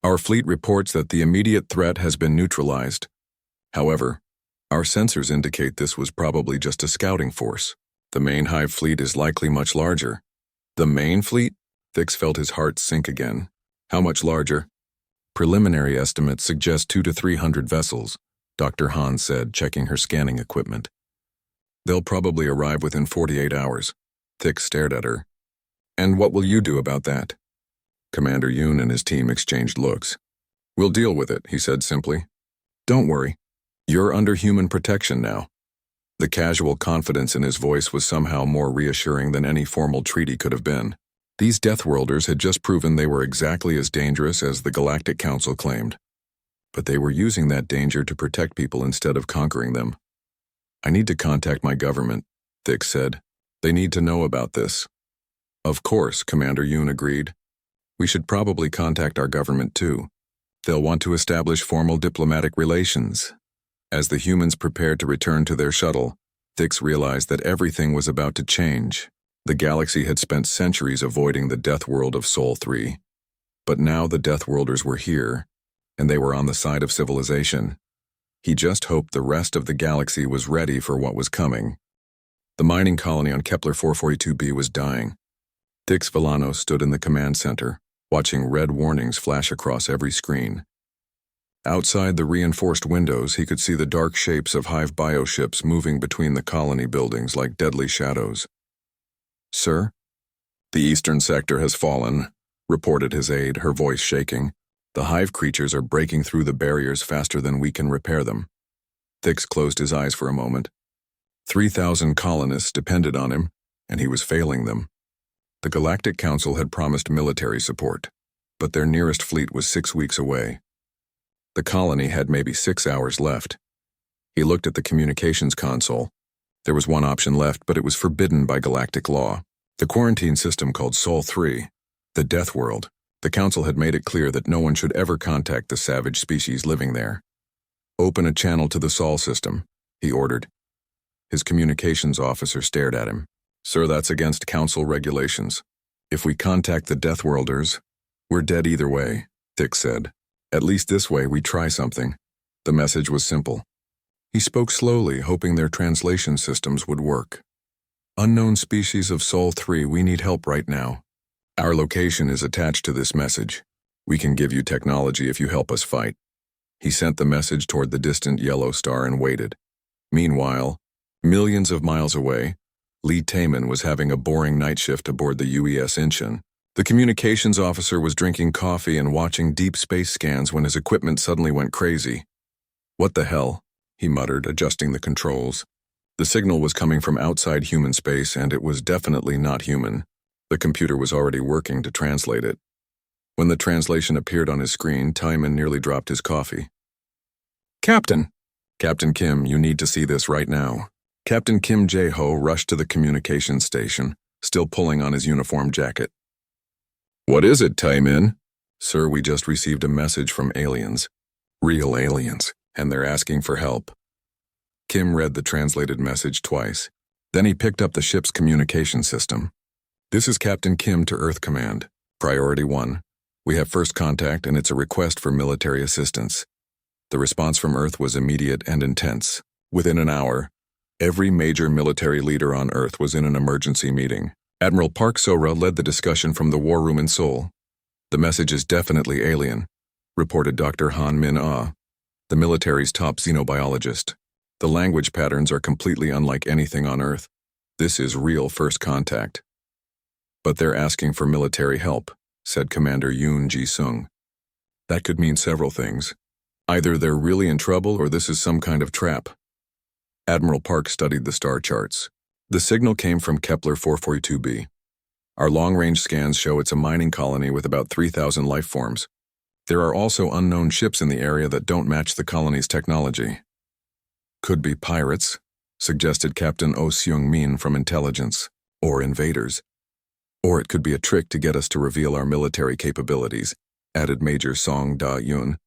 Our fleet reports that the immediate threat has been neutralized. However, our sensors indicate this was probably just a scouting force. The main Hive fleet is likely much larger. The main fleet? Thix felt his heart sink again. How much larger? Preliminary estimates suggest 200 to 300 vessels, Dr. Han said, checking her scanning equipment. They'll probably arrive within 48 hours. Thix stared at her. And what will you do about that? Commander Yoon and his team exchanged looks. We'll deal with it, he said simply. Don't worry. You're under human protection now. The casual confidence in his voice was somehow more reassuring than any formal treaty could have been. These Deathworlders had just proven they were exactly as dangerous as the Galactic Council claimed. But they were using that danger to protect people instead of conquering them. I need to contact my government, Thix said. They need to know about this. Of course, Commander Yoon agreed. We should probably contact our government too. They'll want to establish formal diplomatic relations. As the humans prepared to return to their shuttle, Thix realized that everything was about to change. The galaxy had spent centuries avoiding the death world of Sol 3. But now the Deathworlders were here, and they were on the side of civilization. He just hoped the rest of the galaxy was ready for what was coming. The mining colony on Kepler 442b was dying. Thix Villano stood in the command center, watching red warnings flash across every screen. Outside the reinforced windows, he could see the dark shapes of Hive bioships moving between the colony buildings like deadly shadows. Sir? The eastern sector has fallen, reported his aide, her voice shaking. The Hive creatures are breaking through the barriers faster than we can repair them. Thix closed his eyes for a moment. 3,000 colonists depended on him, and he was failing them. The Galactic Council had promised military support, but their nearest fleet was 6 weeks away. The colony had maybe 6 hours left. He looked at the communications console. There was one option left, but it was forbidden by galactic law. The quarantine system called Sol 3, the Death World. The Council had made it clear that no one should ever contact the savage species living there. Open a channel to the Sol system, he ordered. His communications officer stared at him. Sir, that's against Council regulations. If we contact the Deathworlders, we're dead either way, Thix said. At least this way we try something. The message was simple. He spoke slowly, hoping their translation systems would work. Unknown species of Sol 3, we need help right now. Our location is attached to this message. We can give you technology if you help us fight. He sent the message toward the distant yellow star and waited. Meanwhile, millions of miles away, Lee Taman was having a boring night shift aboard the UES Incheon. The communications officer was drinking coffee and watching deep space scans when his equipment suddenly went crazy. What the hell? He muttered, adjusting the controls. The signal was coming from outside human space, and it was definitely not human. The computer was already working to translate it. When the translation appeared on his screen, Timon nearly dropped his coffee. Captain! Captain Kim, you need to see this right now. Captain Kim Jae-ho rushed to the communications station, still pulling on his uniform jacket. What is it, Timon? Sir, we just received a message from aliens. Real aliens, and they're asking for help. Kim read the translated message twice. Then he picked up the ship's communication system. This is Captain Kim to Earth Command. Priority 1. We have first contact, and it's a request for military assistance. The response from Earth was immediate and intense. Within an hour, Every major military leader on Earth was in an emergency meeting. Admiral Park Sora led the discussion from the war room in Seoul. "The message is definitely alien," reported Dr. Han Min-ah, the military's top xenobiologist. "The language patterns are completely unlike anything on Earth. This is real first contact." "But they're asking for military help," said Commander Yoon Ji-sung. "That could mean several things. Either they're really in trouble or this is some kind of trap." Admiral Park studied the star charts. "The signal came from Kepler 442b. Our long-range scans show it's a mining colony with about 3,000 life forms. There are also unknown ships in the area that don't match the colony's technology." "Could be pirates," suggested Captain Oh Seung-min from Intelligence, "or invaders. Or it could be a trick to get us to reveal our military capabilities," added Major Song Da-yoon.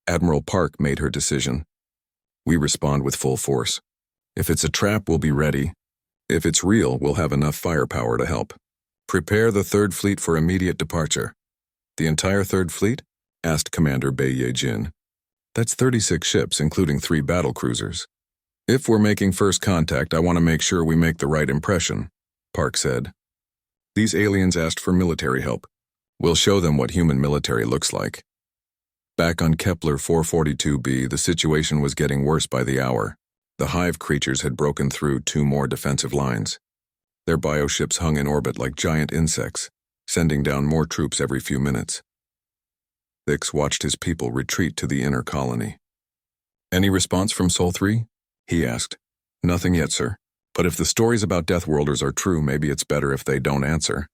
Admiral Park made her decision. "We respond with full force. If it's a trap, we'll be ready. If it's real, we'll have enough firepower to help. Prepare the Third Fleet for immediate departure." "The entire Third Fleet?" asked Commander Bae Ye-jin. "That's 36 ships, including 3 battle cruisers." "If we're making first contact, I want to make sure we make the right impression," Park said. "These aliens asked for military help. We'll show them what human military looks like." Back on Kepler 442b, the situation was getting worse by the hour. The hive creatures had broken through 2 more defensive lines. Their bioships hung in orbit like giant insects, sending down more troops every few minutes. Thix watched his people retreat to the inner colony. "Any response from Sol 3? He asked. "Nothing yet, sir. But if the stories about Deathworlders are true, maybe it's better if they don't answer."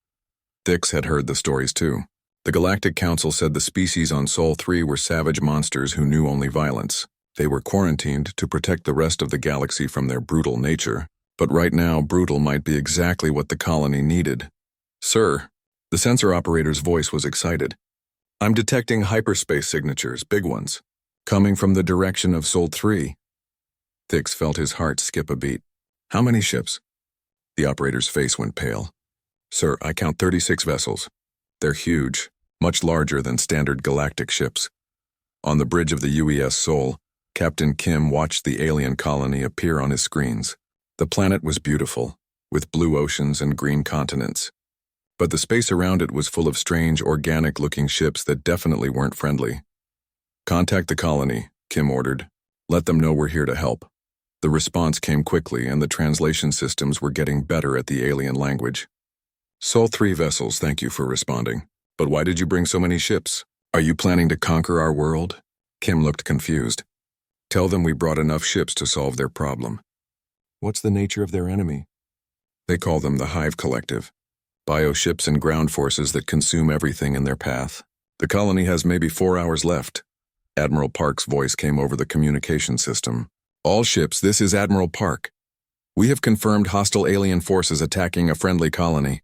Thix had heard the stories too. The Galactic Council said the species on Sol 3 were savage monsters who knew only violence. They were quarantined to protect the rest of the galaxy from their brutal nature. But right now, brutal might be exactly what the colony needed. "Sir," the sensor operator's voice was excited. "I'm detecting hyperspace signatures, big ones, coming from the direction of Sol 3. Thix felt his heart skip a beat. "How many ships?" The operator's face went pale. "Sir, I count 36 vessels. They're huge, much larger than standard galactic ships." On the bridge of the UES Sol, Captain Kim watched the alien colony appear on his screens. The planet was beautiful, with blue oceans and green continents. But the space around it was full of strange, organic-looking ships that definitely weren't friendly. "Contact the colony," Kim ordered. "Let them know we're here to help." The response came quickly, and the translation systems were getting better at the alien language. "Sol 3 vessels, thank you for responding. But why did you bring so many ships? Are you planning to conquer our world?" Kim looked confused. "Tell them we brought enough ships to solve their problem." "What's the nature of their enemy?" "They call them the Hive Collective. Bioships and ground forces that consume everything in their path. The colony has maybe 4 hours left." Admiral Park's voice came over the communication system. "All ships, this is Admiral Park. We have confirmed hostile alien forces attacking a friendly colony.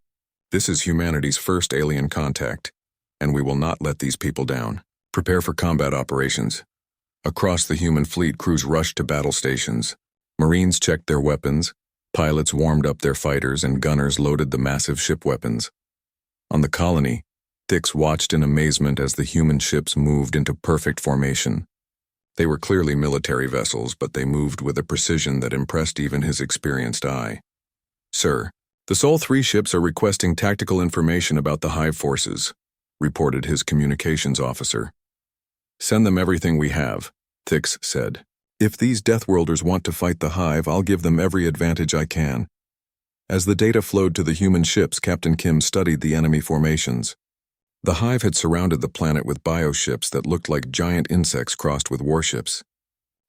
This is humanity's first alien contact, and we will not let these people down. Prepare for combat operations." Across the human fleet, crews rushed to battle stations. Marines checked their weapons, pilots warmed up their fighters, and gunners loaded the massive ship weapons. On the colony, Thix watched in amazement as the human ships moved into perfect formation. They were clearly military vessels, but they moved with a precision that impressed even his experienced eye. "Sir, the Sol 3 ships are requesting tactical information about the Hive forces," reported his communications officer. "Send them everything we have," Thix said. "If these Deathworlders want to fight the Hive, I'll give them every advantage I can." As the data flowed to the human ships, Captain Kim studied the enemy formations. The Hive had surrounded the planet with bioships that looked like giant insects crossed with warships.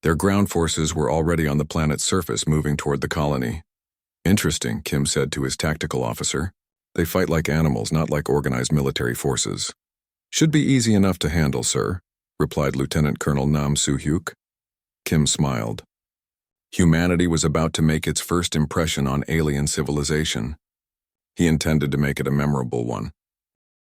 Their ground forces were already on the planet's surface, moving toward the colony. "Interesting," Kim said to his tactical officer. "They fight like animals, not like organized military forces." "Should be easy enough to handle, sir," replied Lieutenant Colonel Nam Soo-hyuk. Kim smiled. Humanity was about to make its first impression on alien civilization. He intended to make it a memorable one.